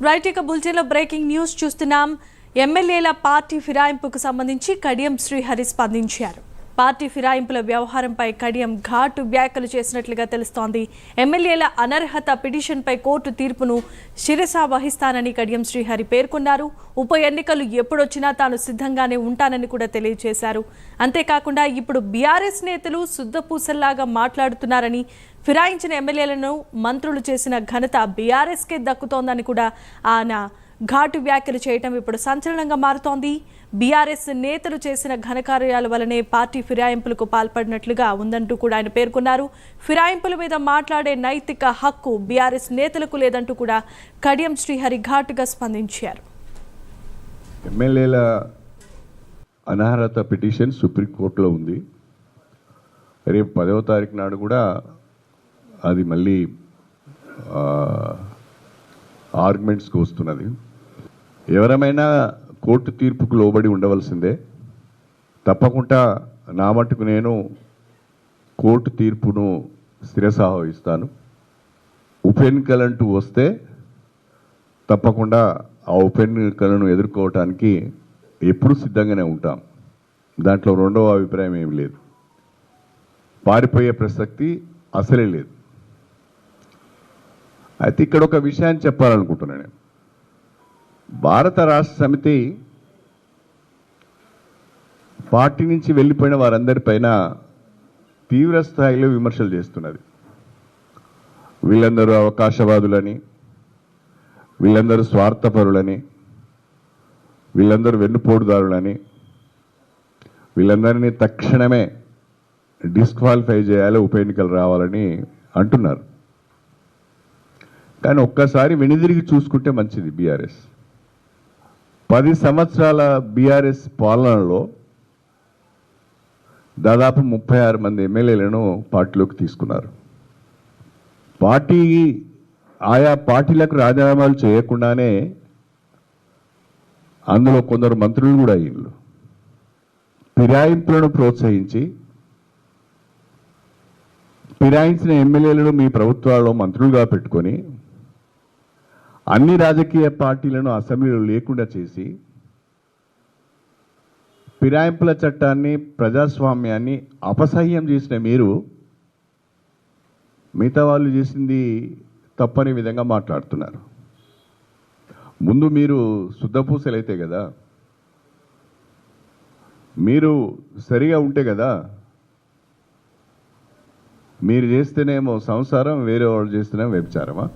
Right ఇక బులెటిన్లో breaking news చూస్తున్నాం. ఎమ్మెల్యేల పార్టీ ఫిరాయింపుకు సంబంధించి కడియం శ్రీహరి స్పందించారు. పార్టీ ఫిరాయింపుల వ్యవహారంపై కడియం ఘాటు వ్యాఖ్యలు చేసినట్లుగా తెలుస్తోంది. ఎమ్మెల్యేల అనర్హత పిటిషన్పై కోర్టు తీర్పును శిరసా వహిస్తానని కడియం శ్రీహరి పేర్కొన్నారు. ఉప ఎన్నికలు ఎప్పుడొచ్చినా తాను సిద్ధంగానే ఉంటానని కూడా తెలియజేశారు. అంతేకాకుండా ఇప్పుడు బీఆర్ఎస్ నేతలు శుద్ధపూసల్లాగా మాట్లాడుతున్నారని, ఫిరాయించిన ఎమ్మెల్యేలను మంత్రులు చేసిన ఘనత బీఆర్ఎస్కే దక్కుతోందని కూడా ఆయన ఘాటు వ్యాఖ్యలు చేయటం ఇప్పుడు సంచలనంగా మారుతోంది. బీఆర్ఎస్ నేతలు చేసిన ఘనకార్యాల వల్లనే పార్టీ ఫిరాయింపులకు పాల్పడినట్లుగా ఉందంటూ కూడా ఆయన పేర్కొన్నారు. ఫిరాయింపుల మీద మాట్లాడే నైతిక హక్కు బీఆర్ఎస్ నేతలకు లేదంటూ కూడా కడియం శ్రీహరి ఘాటుగా స్పందించారు. ఎమ్మెల్యేల అనర్హత పిటిషన్ సుప్రీంకోర్టులో ఉంది. రేపు 10వ తారీఖు నాడు కూడా అది మళ్ళీ ఆర్గ్యుమెంట్స్కి వస్తున్నది. ఎవరమైనా కోర్టు తీర్పుకు లోబడి ఉండవలసిందే. తప్పకుండా నా మట్టుకు నేను కోర్టు తీర్పును శిరసావహిస్తాను. ఉప ఎన్నికలంటూ వస్తే తప్పకుండా ఆ ఉప ఎన్నికలను ఎదుర్కోవటానికి ఎప్పుడూ సిద్ధంగానే ఉంటాం. దాంట్లో రెండవ అభిప్రాయం ఏమి లేదు. పారిపోయే ప్రసక్తి అసలే లేదు. అయితే ఇక్కడ ఒక విషయాన్ని చెప్పాలనుకుంటున్నాను. నేను భారత రాష్ట్ర సమితి పార్టీ నుంచి వెళ్ళిపోయిన వారందరిపైన తీవ్ర స్థాయిలో విమర్శలు చేస్తున్నది. వీళ్ళందరూ అవకాశవాదులని, వీళ్ళందరూ స్వార్థపరులని, వీళ్ళందరూ వెన్నుపోటుదారులని, వీళ్ళందరినీ తక్షణమే డిస్క్వాలిఫై చేయాలి, ఉప ఎన్నికలు రావాలని అంటున్నారు. కానీ ఒక్కసారి వెనుదిరిగి చూసుకుంటే మంచిది. బీఆర్ఎస్ 10 సంవత్సరాల బీఆర్ఎస్ పాలనలో దాదాపు 36 మంది ఎమ్మెల్యేలను పార్టీలోకి తీసుకున్నారు. ఆయా పార్టీలకు రాజీనామాలు చేయకుండానే అందులో కొందరు మంత్రులు కూడా అయ్యారు. ఫిరాయింపులను ప్రోత్సహించి ఫిరాయించిన ఎమ్మెల్యేలను మీ ప్రభుత్వాల్లో మంత్రులుగా పెట్టుకొని అన్ని రాజకీయ పార్టీలను అసెంబ్లీలో లేకుండా చేసి ఫిరాయింపుల చట్టాన్ని, ప్రజాస్వామ్యాన్ని అపసహ్యం చేసిన మీరు మిగతా వాళ్ళు చేసింది తప్పని విధంగా మాట్లాడుతున్నారు. ముందు మీరు శుద్ధపూసలైతే కదా, మీరు సరిగా ఉంటే కదా. మీరు చేస్తేనేమో సంసారం, వేరే వాళ్ళు చేస్తేనేమో వ్యభిచారమా?